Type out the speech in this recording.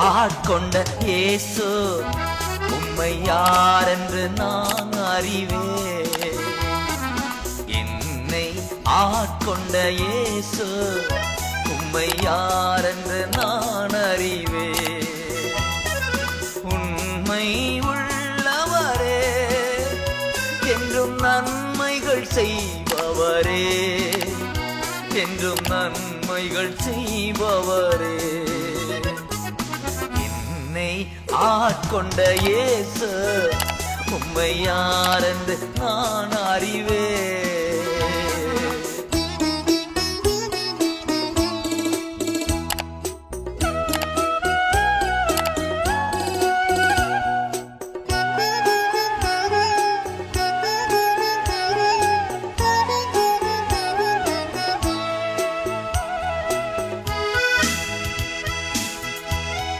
ஆட்கொண்ட இயேசு உம்மை யாரென்று நான் அறிவேன். என்னை ஆட்கொண்ட இயேசு உம்மை யாரென்று நான் அறிவேன். உண்மை உள்ளவரே, என்றும் நன்மைகள் செய்பவரே, என்றும் நன்மைகள் செய்பவரே. என்னை ஆட்கொண்ட இயேசு உம்மை யாரென்று நான் அறிவேன்.